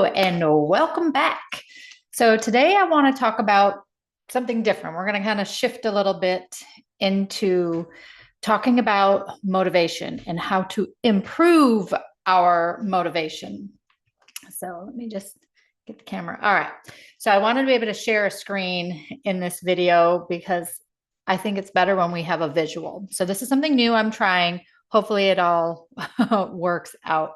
Hello and welcome back. So today I want to talk about something different. We're going to kind of shift a little bit into talking about motivation and how to improve our motivation. So let me just get the camera. All right. So I wanted to be able to share a screen in this video because I think it's better when we have a visual. So this is something new I'm trying. Hopefully it all works out.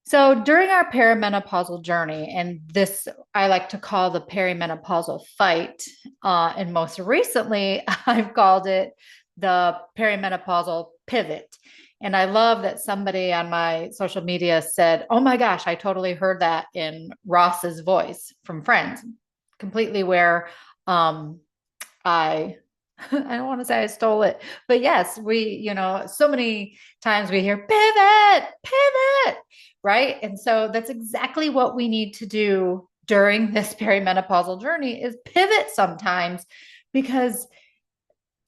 So during our perimenopausal journey, and this I like to call the perimenopausal fight, and most recently I've called it the perimenopausal pivot. And I love that somebody on my social media said, "Oh my gosh, I totally heard that in Ross's voice from Friends," completely where I I don't want to say I stole it, but yes, so many times we hear pivot, pivot, right? And so that's exactly what we need to do during this perimenopausal journey is pivot sometimes because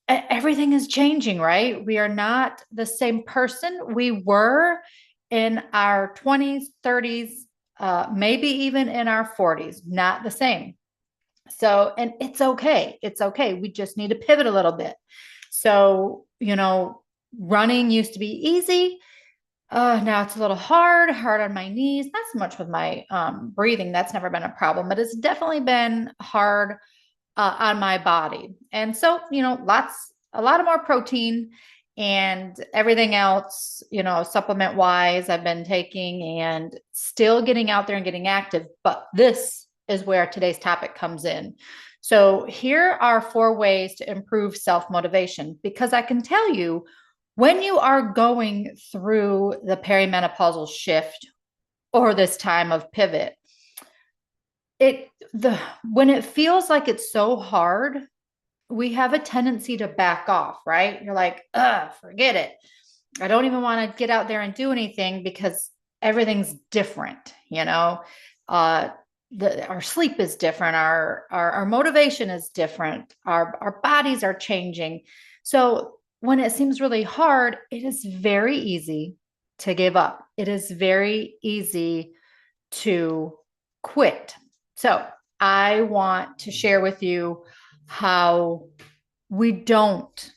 everything is changing, right? We are not the same person we were in our 20s, 30s, maybe even in our 40s, not the same. So, and it's okay. It's okay. We just need to pivot a little bit. So, running used to be easy. Now it's a little hard on my knees. Not so much with my breathing. That's never been a problem, but it's definitely been hard on my body. And so, a lot of more protein and everything else, supplement wise, I've been taking and still getting out there and getting active. But this is where today's topic comes in. So here are 4 ways to improve self-motivation, because I can tell you when you are going through the perimenopausal shift or this time of pivot, when it feels like it's so hard, we have a tendency to back off, right? You're like, forget it. I don't even want to get out there and do anything because everything's different, our sleep is different, our motivation is different, our bodies are changing. So when it seems really hard, it is very easy to give up. It is very easy to quit. So I want to share with you how we don't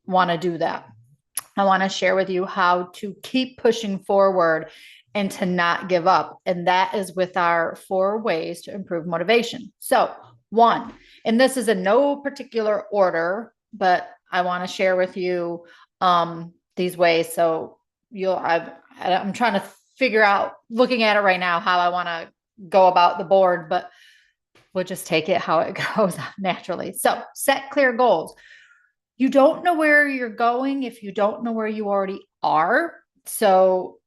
want to do that. I want to share with you how to keep pushing forward and to not give up. And that is with our 4 ways to improve motivation. So 1, and this is in no particular order, but I want to share with you these ways. So I'm trying to figure out, looking at it right now, how I want to go about the board, but we'll just take it how it goes naturally. So set clear goals. You don't know where you're going if you don't know where you already are. So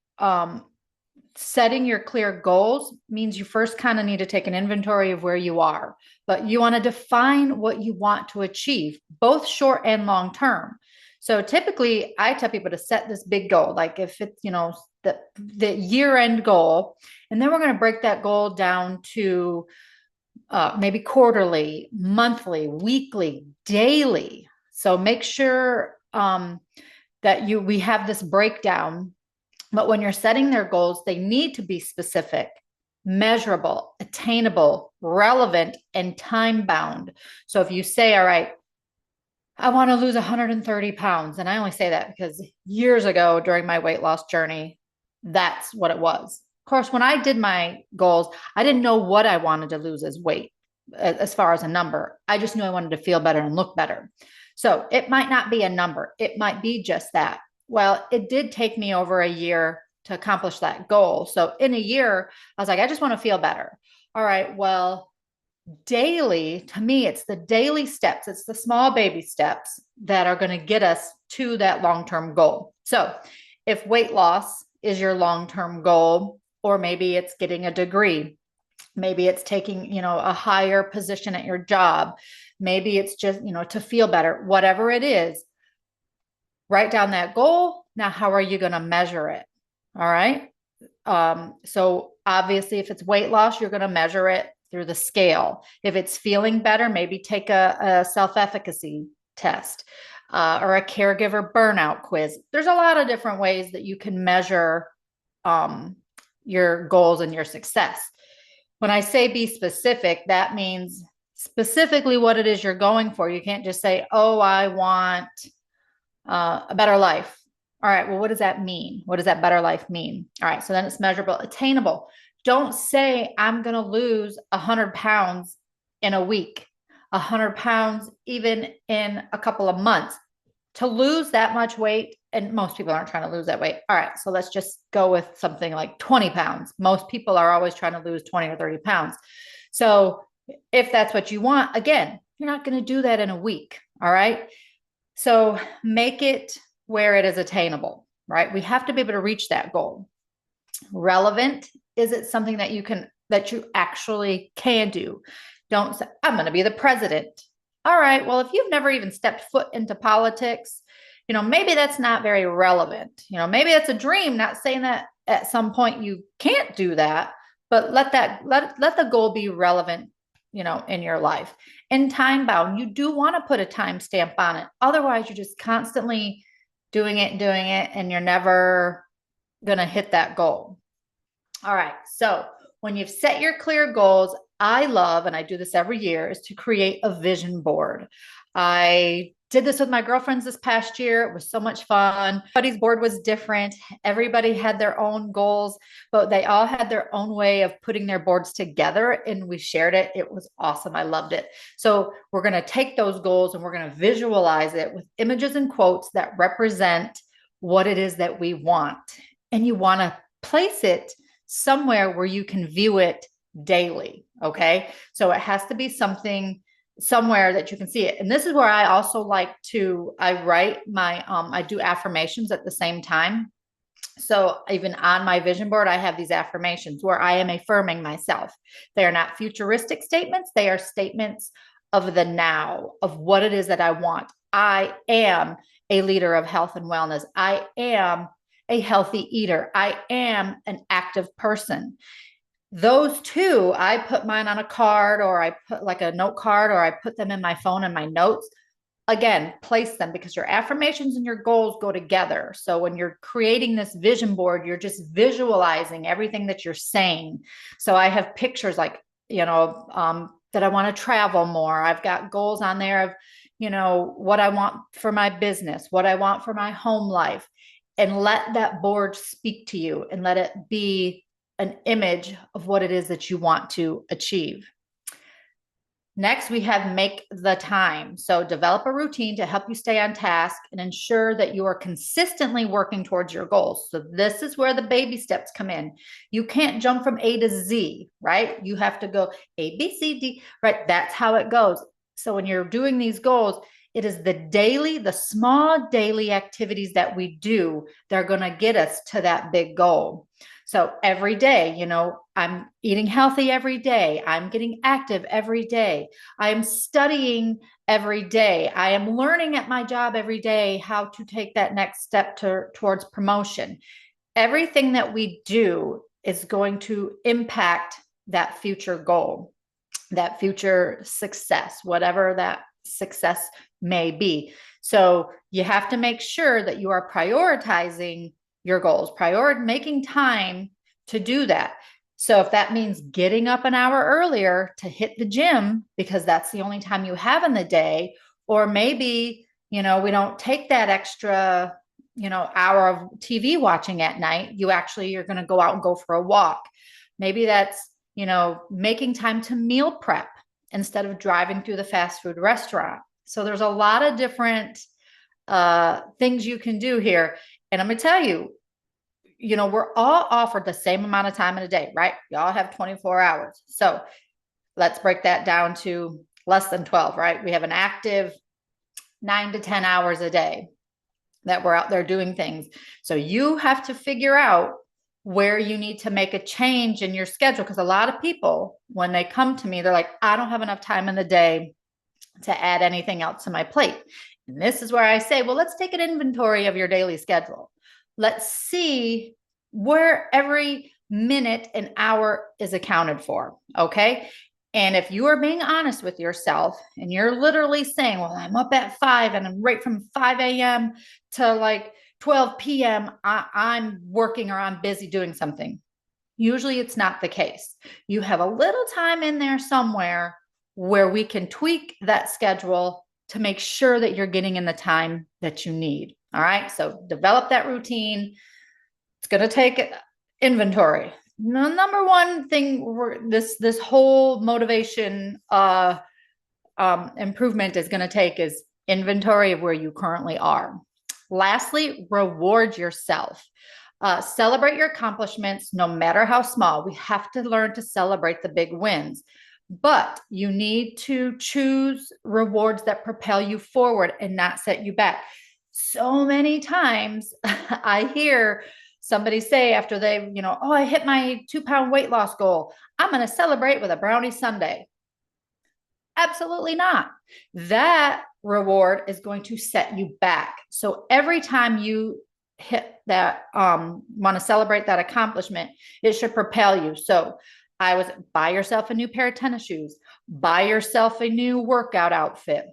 setting your clear goals means you first kind of need to take an inventory of where you are, but you want to define what you want to achieve, both short and long term. So typically I tell people to set this big goal, like if it's, the year-end goal, and then we're going to break that goal down to maybe quarterly, monthly, weekly, daily. So make sure that we have this breakdown. But when you're setting their goals, they need to be specific, measurable, attainable, relevant, and time bound. So if you say, all right, I want to lose 130 pounds. And I only say that because years ago during my weight loss journey, that's what it was. Of course, when I did my goals, I didn't know what I wanted to lose as weight, as far as a number. I just knew I wanted to feel better and look better. So it might not be a number. It might be just that. Well, it did take me over a year to accomplish that goal. So in a year, I was like, I just want to feel better. All right, well, daily, to me, it's the daily steps. It's the small baby steps that are going to get us to that long-term goal. So if weight loss is your long-term goal, or maybe it's getting a degree, maybe it's taking, a higher position at your job, maybe it's just, to feel better, whatever it is, write down that goal. Now, how are you going to measure it? All right. So obviously if it's weight loss, you're going to measure it through the scale. If it's feeling better, maybe take a self-efficacy test or a caregiver burnout quiz. There's a lot of different ways that you can measure your goals and your success. When I say be specific, that means specifically what it is you're going for. You can't just say, oh, I want a better life. All right, well, what does that mean? What does that better life mean? All right, so then it's measurable, attainable. Don't say, I'm going to lose 100 pounds in a week, 100 pounds even in a couple of months. To lose that much weight, and most people aren't trying to lose that weight. All right, so let's just go with something like 20 pounds. Most people are always trying to lose 20 or 30 pounds. So if that's what you want, again, you're not going to do that in a week. All right. So make it where it is attainable, right? We have to be able to reach that goal. Relevant, is it something that you actually can do? Don't say, I'm going to be the president. All right, well, if you've never even stepped foot into politics, maybe that's not very relevant. Maybe it's a dream, not saying that at some point you can't do that, but let the goal be relevant, in your life. And time bound, you do want to put a time stamp on it. Otherwise, you're just constantly doing it, and you're never going to hit that goal. All right. So when you've set your clear goals, I love, and I do this every year, is to create a vision board. I did this with my girlfriends this past year. It was so much fun. Everybody's board was different. Everybody had their own goals, but they all had their own way of putting their boards together, and we shared it. It was awesome. I loved it. So we're going to take those goals and we're going to visualize it with images and quotes that represent what it is that we want. And you want to place it somewhere where you can view it daily. Okay. So it has to be somewhere that you can see it. And this is where I also I write I do affirmations at the same time. So even on my vision board, I have these affirmations where I am affirming myself. They are not futuristic statements. They are statements of the now, of what it is that I want. I am a leader of health and wellness. I am a healthy eater. I am an active person. Those two, I put mine on a card, or I put like a note card, or I put them in my phone and my notes. Again, place them, because your affirmations and your goals go together. So when you're creating this vision board, you're just visualizing everything that you're saying. So I have pictures like, that I want to travel more. I've got goals on there of, what I want for my business, what I want for my home life. And let that board speak to you, and let it be an image of what it is that you want to achieve. Next, we have make the time. So develop a routine to help you stay on task and ensure that you are consistently working towards your goals. So this is where the baby steps come in. You can't jump from A to Z, right? You have to go A, B, C, D, right? That's how it goes. So when you're doing these goals, it is the small daily activities that we do that are going to get us to that big goal. So every day, I'm eating healthy every day. I'm getting active every day. I am studying every day. I am learning at my job every day how to take that next step towards promotion. Everything that we do is going to impact that future goal, that future success, whatever that success may be. So you have to make sure that you are prioritizing your goals, making time to do that. So if that means getting up an hour earlier to hit the gym because that's the only time you have in the day, or maybe, we don't take that extra, hour of TV watching at night. You're going to go out and go for a walk. Maybe that's, making time to meal prep instead of driving through the fast food restaurant. So there's a lot of different things you can do here. And I'm going to tell you, we're all offered the same amount of time in a day, right? Y'all have 24 hours. So let's break that down to less than 12, right? We have an active 9 to 10 hours a day that we're out there doing things. So you have to figure out where you need to make a change in your schedule. Because a lot of people, when they come to me, they're like, I don't have enough time in the day to add anything else to my plate. And this is where I say, well, let's take an inventory of your daily schedule. Let's see where every minute and hour is accounted for. Okay. And if you are being honest with yourself and you're literally saying, well, I'm up at 5 and I'm right from 5 a.m. to like 12 p.m. I'm working or I'm busy doing something. Usually it's not the case. You have a little time in there somewhere where we can tweak that schedule to make sure that you're getting in the time that you need. All right. So develop that routine. It's going to take inventory. The number one thing this whole motivation improvement is going to take is inventory of where you currently are. Lastly, reward yourself. Celebrate your accomplishments, no matter how small. We have to learn to celebrate the big wins, but you need to choose rewards that propel you forward and not set you back. So many times I hear somebody say after they, oh, I hit my 2-pound weight loss goal, I'm going to celebrate with a brownie sundae. Absolutely not. That reward is going to set you back. So every time you hit that, want to celebrate that accomplishment, it should propel you. So buy yourself a new pair of tennis shoes, buy yourself a new workout outfit,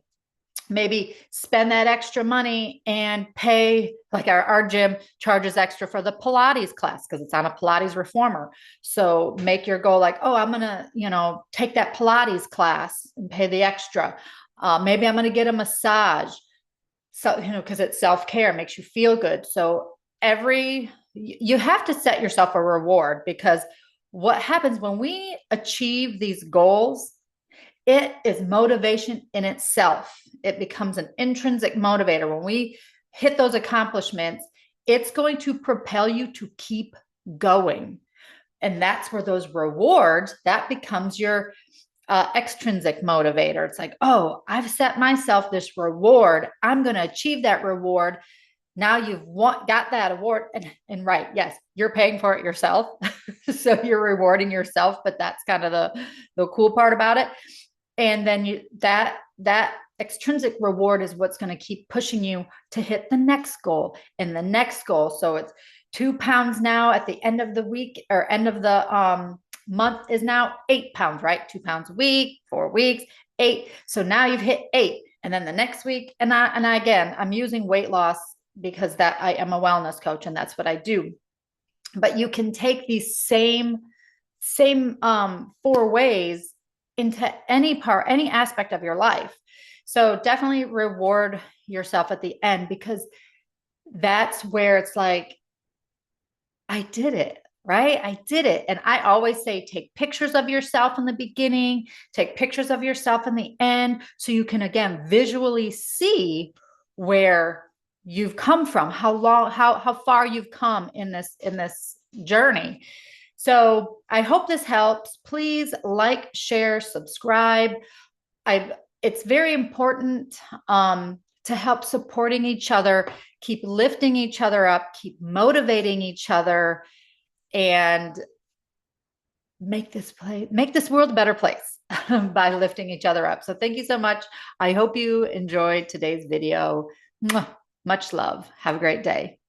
maybe spend that extra money and pay, like our gym charges extra for the Pilates class because it's on a Pilates reformer. So make your goal like, oh, I'm going to, take that Pilates class and pay the extra. Maybe I'm going to get a massage. So, because it's self-care, makes you feel good. So you have to set yourself a reward, because what happens when we achieve these goals, it is motivation in itself. It becomes an intrinsic motivator. When we hit those accomplishments, it's going to propel you to keep going. And that's where those rewards, that becomes your extrinsic motivator. It's like, oh, I've set myself this reward. I'm going to achieve that reward. Now you've got that award, and right, yes, you're paying for it yourself. So you're rewarding yourself, but that's kind of the cool part about it. And then that extrinsic reward is what's going to keep pushing you to hit the next goal and the next goal. So it's 2 pounds now at the end of the week, or end of the month is now 8 pounds, right? 2 pounds a week, 4 weeks, 8. So now you've hit 8. And then the next week, and again, I'm using weight loss because that I am a wellness coach and that's what I do. But you can take these same 4 ways into any aspect of your life. So definitely reward yourself at the end, because that's where it's like, I did it, right? I did it. And I always say, take pictures of yourself in the beginning, take pictures of yourself in the end, so you can, again, visually see where you've come from, how far you've come in this journey. So I hope this helps. Please like, share, subscribe. It's very important to help supporting each other, keep lifting each other up, keep motivating each other, and make this world a better place by lifting each other up. So thank you so much. I hope you enjoyed today's video. Much love. Have a great day.